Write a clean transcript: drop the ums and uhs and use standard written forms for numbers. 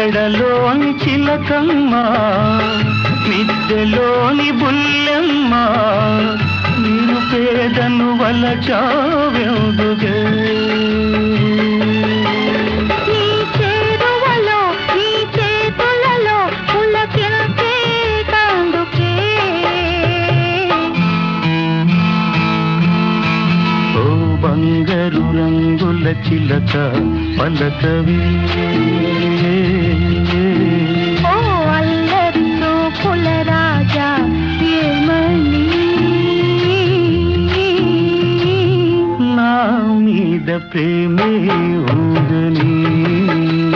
మెడలోని చిలకమ్మ మిద్దెలోని బుల్లెమ్మ నేను పేదను వలచావెందుగే బంగారు రంగుల చిలక పలకవే ఓ అల్లరి చూపుల రాజా ఏమని నా మీద ప్రేమే